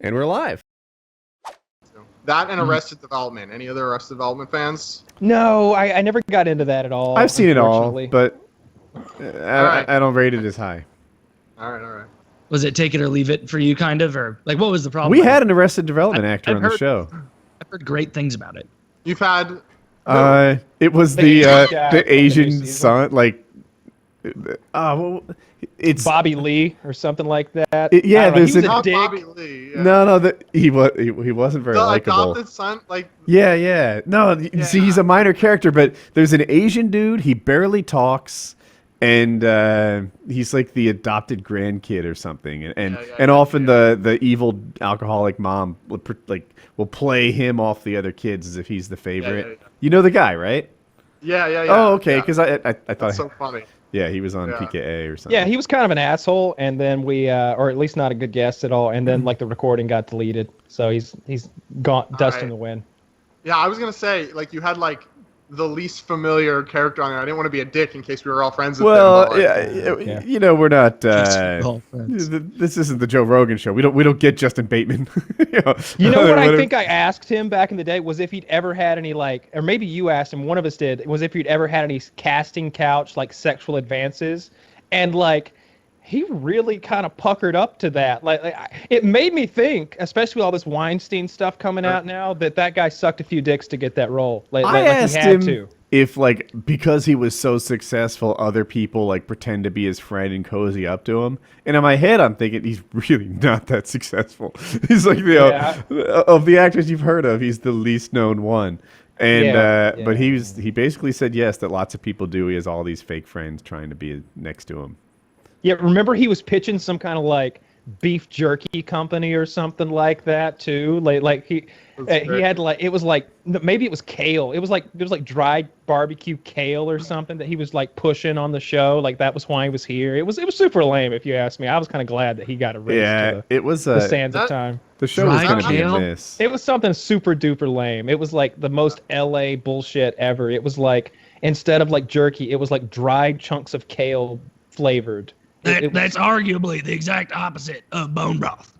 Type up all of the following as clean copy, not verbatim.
And we're live. That and Arrested Development. Any other Arrested Development fans? No, I never got into that at all. I've seen it all, but I don't rate it as high. All right. Was it take it or leave it for you, kind of? Or, like, what was the problem? We had an Arrested Development actor on the show. I've heard great things about it. You've had... it was the Asian son, like... well, it's Bobby Lee or something like that. There's not Bobby Lee. Yeah. No, he wasn't very likable. The adopted son, like... Yeah. No, see, he's a minor character, but there's an Asian dude. He barely talks, and he's like the adopted grandkid or something. And often the evil alcoholic mom will play him off the other kids as if he's the favorite. Yeah. You know the guy, right? Yeah. Oh, okay. Because I thought that's so funny. Yeah, he was on PKA or something. Yeah, he was kind of an asshole, and then we, or at least not a good guest at all, and then like the recording got deleted, so he's gone, dust in the wind. Yeah, I was gonna say, like, you had like the least familiar character on there. I didn't want to be a dick in case we were all friends with him. Well, you know, we're not. This isn't the Joe Rogan show. We don't get Justin Bateman. You know what I think I asked him back in the day was if he'd ever had any, like, or maybe you asked him, one of us did, was if he'd ever had any casting couch like sexual advances, and like he really kind of puckered up to that. Like it made me think, especially with all this Weinstein stuff coming out now, that guy sucked a few dicks to get that role. I asked him if, like, because he was so successful, other people like pretend to be his friend and cozy up to him. And in my head, I'm thinking he's really not that successful. He's like of the actors you've heard of, he's the least known one. And but he basically said yes, that lots of people do. He has all these fake friends trying to be next to him. Yeah, remember he was pitching some kind of like beef jerky company or something like that too. Like he had like, it was like, maybe it was kale. It was like dried barbecue kale or something that he was like pushing on the show. Like that was why he was here. It was super lame if you ask me. I was kind of glad that he got erased. Yeah, it was the sands of time. The show was going to be a miss. It was something super duper lame. It was like the most LA bullshit ever. It was like, instead of like jerky, it was like dried chunks of kale flavored. That's arguably the exact opposite of bone broth.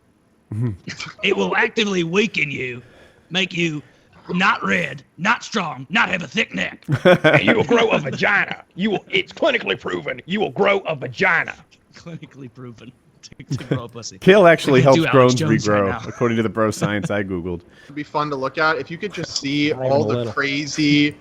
It will actively weaken you, make you not red, not strong, not have a thick neck. And you will grow a vagina. It's clinically proven. You will grow a vagina. Clinically proven to grow a pussy. Kale actually helps Crohn's Jones regrow, right according to the bro science I googled. It'd be fun to look at if you could just see all the crazy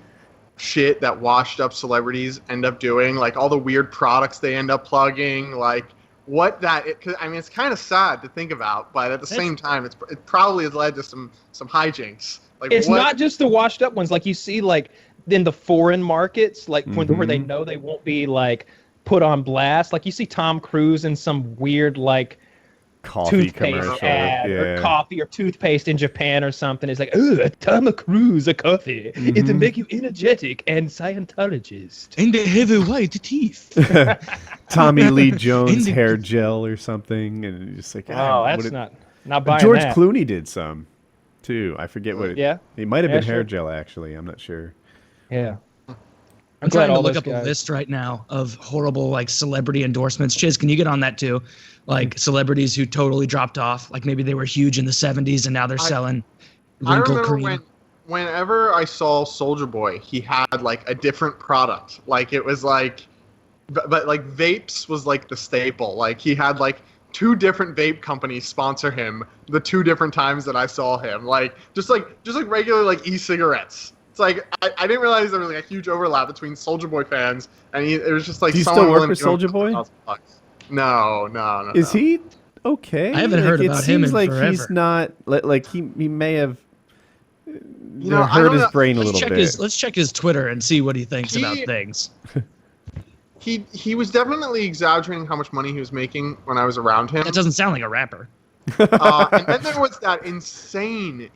shit that washed up celebrities end up doing, like all the weird products they end up plugging, like I mean, it's kind of sad to think about, but at the same time, it probably has led to some hijinks. Like, it's not just the washed up ones, like you see like in the foreign markets, like where they know they won't be like put on blast. Like you see Tom Cruise in some weird like coffee toothpaste ad or coffee or toothpaste in Japan or something. It's like, oh, Tom Cruise, a coffee. It's to make you energetic and Scientologist. And they have a white teeth. Tommy Lee Jones hair gel or something, and it's just like, that's not buying George that. Clooney did some too. I forget what it. Yeah, it might have been hair gel actually. I'm not sure. Yeah. I'm trying to look up a list right now of horrible like celebrity endorsements. Chiz, can you get on that too? Like celebrities who totally dropped off. Like maybe they were huge in the 70s and now they're selling wrinkle cream. Whenever I saw Soulja Boy, he had like a different product. Like it was like, but like vapes was like the staple. Like he had like 2 different vape companies sponsor him the 2 different times that I saw him. Like just like regular like e-cigarettes. It's like I didn't realize there was like a huge overlap between Soulja Boy fans, and it was just like. Do you still work with Soulja Boy? No. Is he okay? I haven't heard about him in forever. It seems like he's not like he may have hurt his brain a little bit. Let's check his Twitter and see what he thinks about things. He was definitely exaggerating how much money he was making when I was around him. That doesn't sound like a rapper. And then there was that insane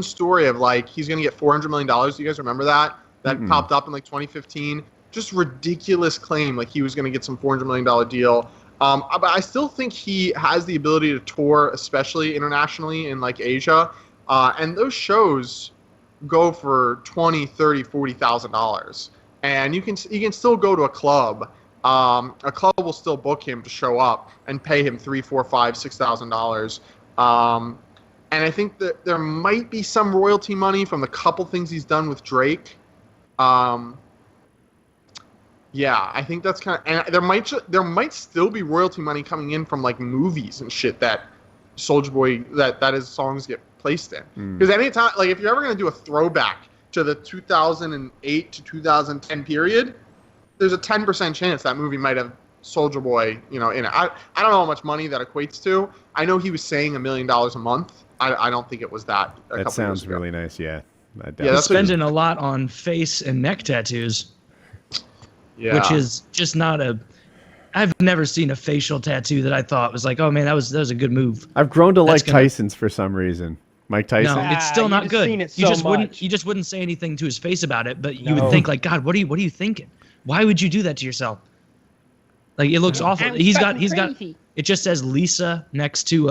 story of like he's gonna get $400 million. Do you guys remember that? That popped up in like 2015. Just ridiculous claim, like he was gonna get some $400 million deal. But I still think he has the ability to tour, especially internationally in like Asia. And those shows go for $20,000, $30,000, $40,000. And you can still go to a club. A club will still book him to show up and pay him $3,000, $4,000, $5,000, $6,000. And I think that there might be some royalty money from the couple things he's done with Drake. Yeah, I think that's kind of, and there might still be royalty money coming in from like movies and shit that Soulja Boy that his songs get placed in. Because anytime, like if you're ever gonna do a throwback to the 2008 to 2010 period, there's a 10% chance that movie might have Soulja Boy, in it. I don't know how much money that equates to. I know he was saying $1 million a month. I don't think it was that. That sounds really nice. Yeah. He's spending a lot on face and neck tattoos. Yeah. Which is just not I've never seen a facial tattoo that I thought was like, oh man, that was a good move. I've grown to like Tyson's for some reason. Mike Tyson. No, it's still not good. You just wouldn't say anything to his face about it, but you would think like, God, what are you thinking? Why would you do that to yourself? Like it looks awful. He's got it just says Lisa next to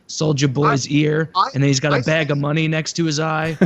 Soulja Boy's ear, and then he's got a bag of money next to his eye.